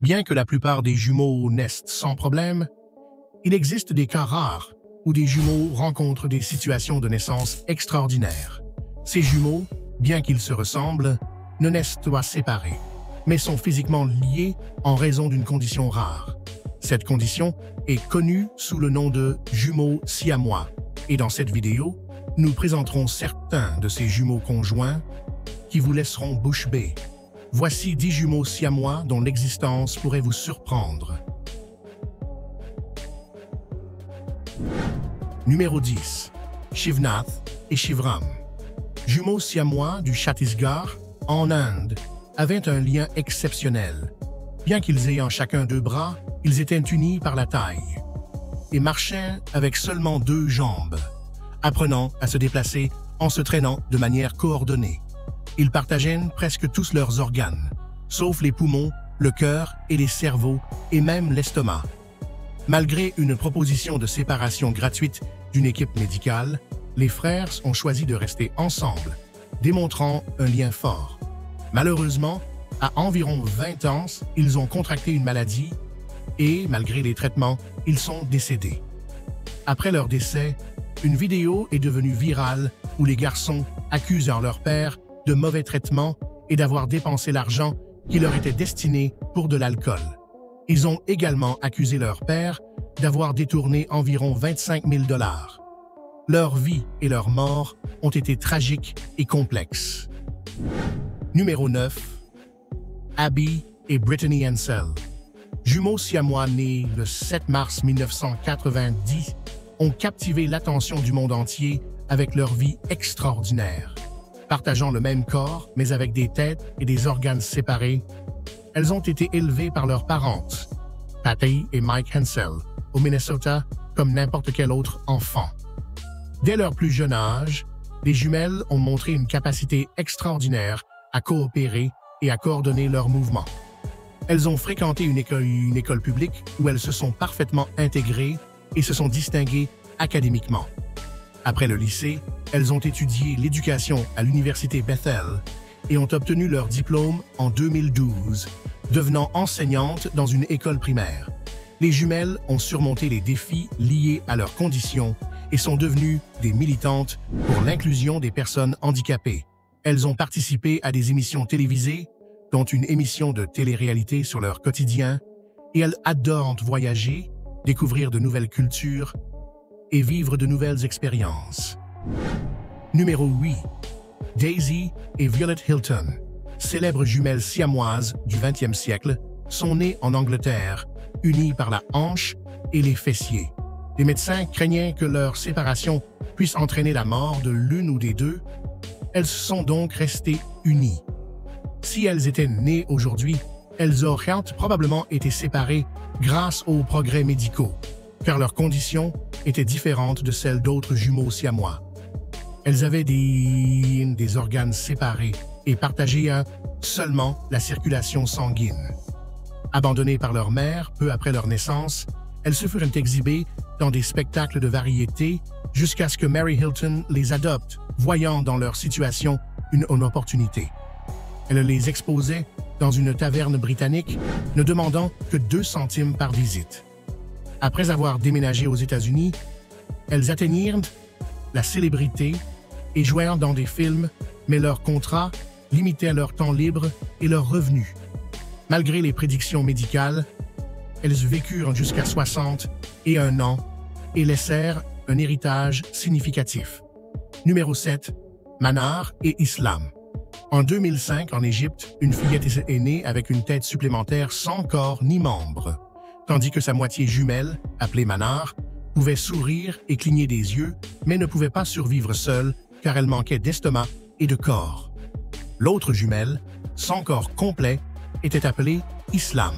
Bien que la plupart des jumeaux naissent sans problème, il existe des cas rares où des jumeaux rencontrent des situations de naissance extraordinaires. Ces jumeaux, bien qu'ils se ressemblent, ne naissent pas séparés, mais sont physiquement liés en raison d'une condition rare. Cette condition est connue sous le nom de jumeaux siamois, et dans cette vidéo, nous présenterons certains de ces jumeaux conjoints qui vous laisseront bouche bée. Voici 10 jumeaux siamois dont l'existence pourrait vous surprendre. Numéro 10. Shivnath et Shivram. Jumeaux siamois du Chhattisgarh, en Inde, avaient un lien exceptionnel. Bien qu'ils aient chacun 2 bras, ils étaient unis par la taille et marchaient avec seulement 2 jambes, apprenant à se déplacer en se traînant de manière coordonnée. Ils partageaient presque tous leurs organes, sauf les poumons, le cœur et les cerveaux, et même l'estomac. Malgré une proposition de séparation gratuite d'une équipe médicale, les frères ont choisi de rester ensemble, démontrant un lien fort. Malheureusement, à environ 20 ans, ils ont contracté une maladie et, malgré les traitements, ils sont décédés. Après leur décès, une vidéo est devenue virale où les garçons accusent leur père de mauvais traitements et d'avoir dépensé l'argent qui leur était destiné pour de l'alcool. Ils ont également accusé leur père d'avoir détourné environ 25 000 $. Leur vie et leur mort ont été tragiques et complexes. Numéro 9. Abby et Brittany Ansel. Jumeaux siamois nés le 7 mars 1990 ont captivé l'attention du monde entier avec leur vie extraordinaire. Partageant le même corps, mais avec des têtes et des organes séparés, elles ont été élevées par leurs parents, Patty et Mike Ansel, au Minnesota, comme n'importe quel autre enfant. Dès leur plus jeune âge, les jumelles ont montré une capacité extraordinaire à coopérer et à coordonner leurs mouvements. Elles ont fréquenté une école publique où elles se sont parfaitement intégrées et se sont distinguées académiquement. Après le lycée, elles ont étudié l'éducation à l'université Bethel et ont obtenu leur diplôme en 2012, devenant enseignantes dans une école primaire. Les jumelles ont surmonté les défis liés à leurs conditions et sont devenues des militantes pour l'inclusion des personnes handicapées. Elles ont participé à des émissions télévisées, dont une émission de télé-réalité sur leur quotidien, et elles adorent voyager, découvrir de nouvelles cultures et vivre de nouvelles expériences. Numéro 8. Daisy et Violet Hilton, célèbres jumelles siamoises du 20e siècle, sont nées en Angleterre, unies par la hanche et les fessiers. Les médecins craignaient que leur séparation puisse entraîner la mort de l'une ou des deux. Elles sont donc restées unies. Si elles étaient nées aujourd'hui, elles auraient probablement été séparées grâce aux progrès médicaux, car leurs conditions étaient différentes de celles d'autres jumeaux siamois. Elles avaient des organes séparés et partageaient seulement la circulation sanguine. Abandonnées par leur mère peu après leur naissance, elles se furent exhibées dans des spectacles de variété jusqu'à ce que Mary Hilton les adopte, voyant dans leur situation une opportunité. Elle les exposait dans une taverne britannique, ne demandant que 2 centimes par visite. Après avoir déménagé aux États-Unis, elles atteignirent la célébrité et jouèrent dans des films, mais leur contrat limitait leur temps libre et leurs revenus. Malgré les prédictions médicales, elles vécurent jusqu'à 61 ans et laissèrent un héritage significatif. Numéro 7. Manar et Islam. En 2005, en Égypte, une fillette est née avec une tête supplémentaire sans corps ni membres, tandis que sa moitié jumelle, appelée Manar, pouvait sourire et cligner des yeux, mais ne pouvait pas survivre seule car elle manquait d'estomac et de corps. L'autre jumelle, sans corps complet, était appelée Islam.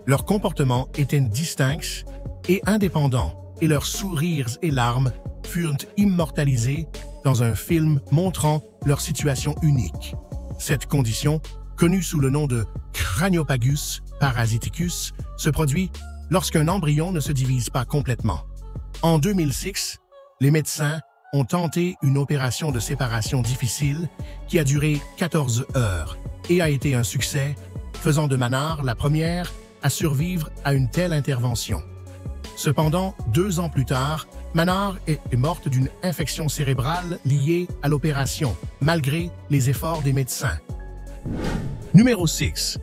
Leur comportement était distinct et indépendant, et leurs sourires et larmes furent immortalisés dans un film montrant leur situation unique. Cette condition, connue sous le nom de Craniopagus parasiticus, se produit lorsqu'un embryon ne se divise pas complètement. En 2006, les médecins ont tenté une opération de séparation difficile qui a duré 14 heures et a été un succès, faisant de Manar la première à survivre à une telle intervention. Cependant, 2 ans plus tard, Manar est morte d'une infection cérébrale liée à l'opération, malgré les efforts des médecins. Numéro 6.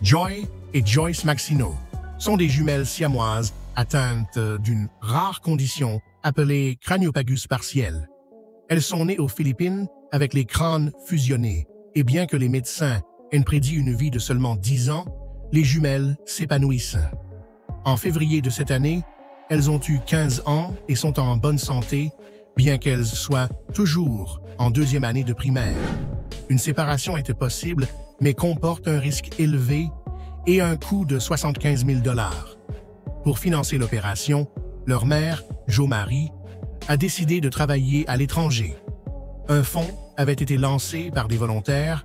Joy et Joyce Maxino sont des jumelles siamoises atteintes d'une rare condition appelée craniopagus partiel. Elles sont nées aux Philippines avec les crânes fusionnés, et bien que les médecins aient prédit une vie de seulement 10 ans, les jumelles s'épanouissent. En février de cette année, elles ont eu 15 ans et sont en bonne santé, bien qu'elles soient toujours en 2e année de primaire. Une séparation était possible, mais comporte un risque élevé et un coût de 75 000 $. Pour financer l'opération, leur mère, Jo Marie, a décidé de travailler à l'étranger. Un fonds avait été lancé par des volontaires,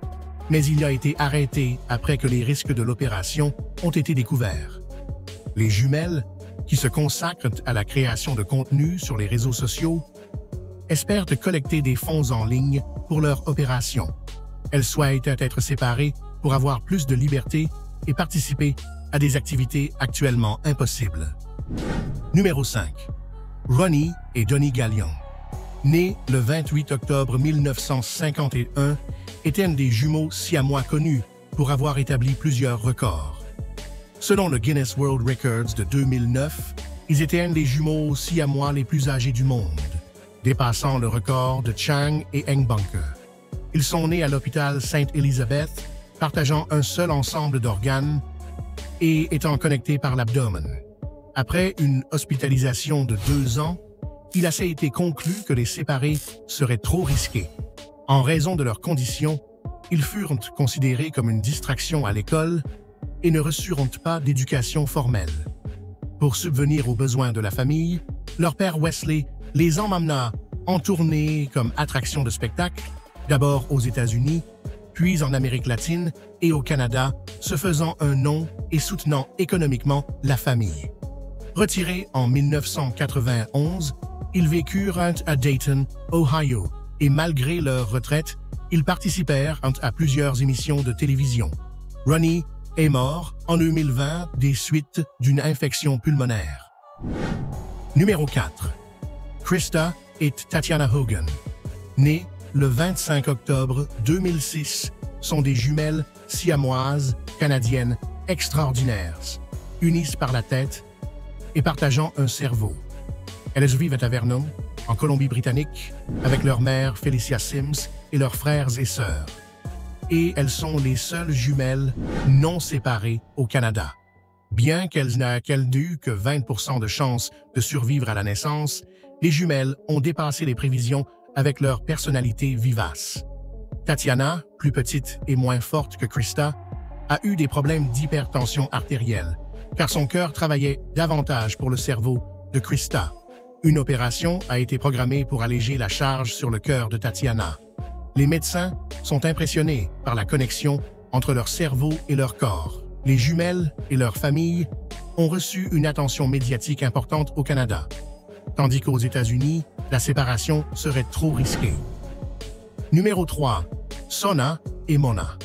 mais il a été arrêté après que les risques de l'opération ont été découverts. Les jumelles, qui se consacrent à la création de contenu sur les réseaux sociaux, espèrent collecter des fonds en ligne pour leur opération. Elles souhaitent être séparées pour avoir plus de liberté et participer à des activités actuellement impossibles. Numéro 5. Ronnie et Donnie Galion. Nés le 28 octobre 1951, étaient des jumeaux siamois connus pour avoir établi plusieurs records. Selon le Guinness World Records de 2009, ils étaient un des jumeaux siamois les plus âgés du monde, dépassant le record de Chang et Eng Bunker. Ils sont nés à l'hôpital Sainte-Élisabeth, partageant un seul ensemble d'organes et étant connectés par l'abdomen. Après une hospitalisation de 2 ans, il a été conclu que les séparer serait trop risqué. En raison de leurs conditions, ils furent considérés comme une distraction à l'école et ne reçurent pas d'éducation formelle. Pour subvenir aux besoins de la famille, leur père Wesley les emmena en tournée comme attraction de spectacle, d'abord aux États-Unis, puis en Amérique latine et au Canada, se faisant un nom et soutenant économiquement la famille. Retirés en 1991, ils vécurent à Dayton, Ohio, et malgré leur retraite, ils participèrent à plusieurs émissions de télévision. Ronnie est mort en 2020 des suites d'une infection pulmonaire. Numéro 4. Krista et Tatiana Hogan. Nées le 25 octobre 2006, sont des jumelles siamoises canadiennes extraordinaires, unies par la tête et partageant un cerveau. Elles vivent à Vernon, en Colombie-Britannique, avec leur mère Felicia Sims et leurs frères et sœurs. Et elles sont les seules jumelles non séparées au Canada. Bien qu'elles n'aient eu que 20% de chances de survivre à la naissance, les jumelles ont dépassé les prévisions avec leur personnalité vivace. Tatiana, plus petite et moins forte que Krista, a eu des problèmes d'hypertension artérielle, car son cœur travaillait davantage pour le cerveau de Krista. Une opération a été programmée pour alléger la charge sur le cœur de Tatiana. Les médecins sont impressionnés par la connexion entre leur cerveau et leur corps. Les jumelles et leurs familles ont reçu une attention médiatique importante au Canada, tandis qu'aux États-Unis, la séparation serait trop risquée. Numéro 3. Sona et Mona.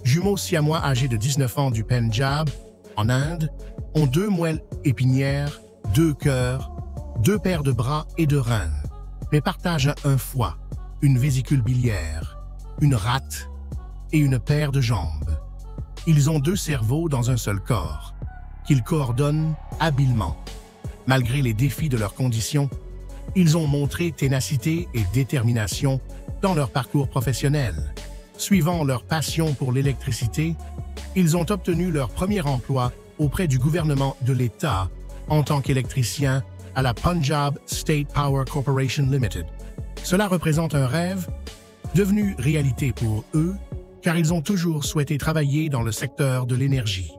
Jumeaux siamois âgés de 19 ans du Pendjab, en Inde, ont 2 moelles épinières, 2 cœurs, 2 paires de bras et de reins, mais partagent un foie, une vésicule biliaire, une rate et une paire de jambes. Ils ont 2 cerveaux dans un seul corps, qu'ils coordonnent habilement. Malgré les défis de leur condition, ils ont montré ténacité et détermination dans leur parcours professionnel. Suivant leur passion pour l'électricité, ils ont obtenu leur premier emploi auprès du gouvernement de l'État en tant qu'électricien à la Punjab State Power Corporation Limited. Cela représente un rêve devenu réalité pour eux, car ils ont toujours souhaité travailler dans le secteur de l'énergie.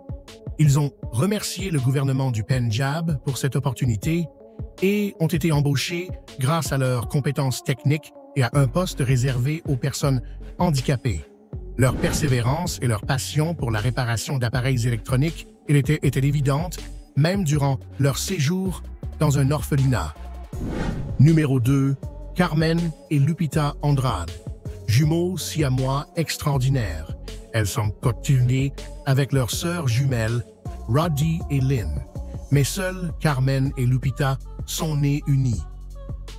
Ils ont remercié le gouvernement du Pendjab pour cette opportunité et ont été embauchés grâce à leurs compétences techniques et à un poste réservé aux personnes handicapées. Leur persévérance et leur passion pour la réparation d'appareils électroniques était évidente, même durant leur séjour dans un orphelinat. Numéro 2. Carmen et Lupita Andrade. Jumeaux siamois extraordinaires. Elles sont cocoonées avec leurs sœurs jumelles, Roddy et Lynn. Mais seules Carmen et Lupita sont nées unies.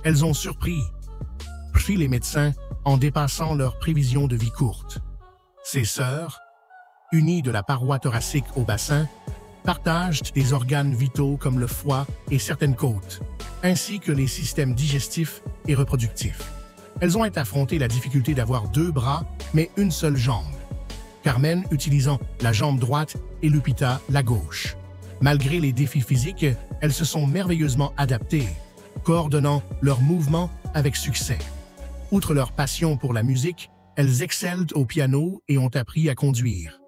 Elles ont surpris les médecins en dépassant leurs prévisions de vie courte. Ces sœurs, unies de la paroi thoracique au bassin, partagent des organes vitaux comme le foie et certaines côtes, ainsi que les systèmes digestifs et reproductifs. Elles ont affronté la difficulté d'avoir 2 bras, mais une seule jambe. Carmen utilisant la jambe droite et Lupita la gauche. Malgré les défis physiques, elles se sont merveilleusement adaptées, coordonnant leurs mouvements avec succès. Outre leur passion pour la musique, elles excellent au piano et ont appris à conduire.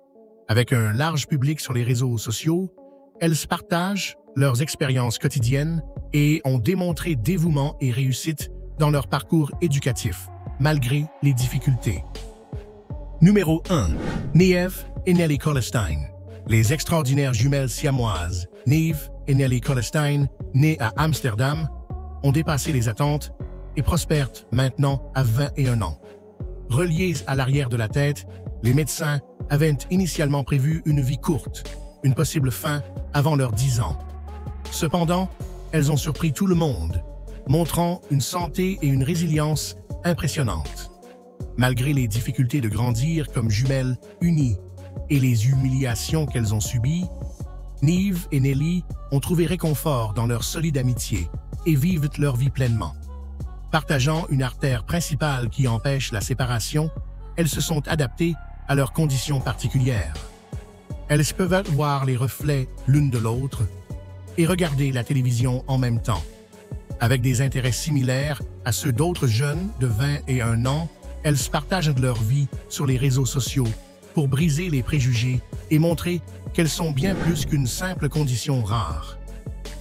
Avec un large public sur les réseaux sociaux, elles se partagent leurs expériences quotidiennes et ont démontré dévouement et réussite dans leur parcours éducatif, malgré les difficultés. Numéro 1. Niamh et Nelly Cholestein. Les extraordinaires jumelles siamoises, Niamh et Nelly Cholestein, nées à Amsterdam, ont dépassé les attentes et prospèrent maintenant à 21 ans. Reliées à l'arrière de la tête, les médecins avaient initialement prévu une vie courte, une possible fin avant leurs 10 ans. Cependant, elles ont surpris tout le monde, montrant une santé et une résilience impressionnantes. Malgré les difficultés de grandir comme jumelles unies et les humiliations qu'elles ont subies, Niamh et Nelly ont trouvé réconfort dans leur solide amitié et vivent leur vie pleinement. Partageant une artère principale qui empêche la séparation, elles se sont adaptées à leurs conditions particulières. Elles peuvent voir les reflets l'une de l'autre et regarder la télévision en même temps. Avec des intérêts similaires à ceux d'autres jeunes de 21 ans, elles se partagent leur vie sur les réseaux sociaux pour briser les préjugés et montrer qu'elles sont bien plus qu'une simple condition rare.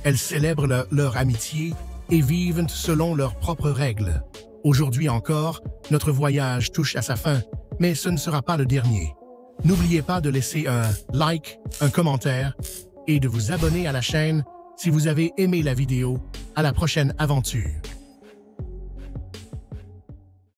Elles célèbrent leur amitié et vivent selon leurs propres règles. Aujourd'hui encore, notre voyage touche à sa fin, mais ce ne sera pas le dernier. N'oubliez pas de laisser un like, un commentaire et de vous abonner à la chaîne si vous avez aimé la vidéo. À la prochaine aventure.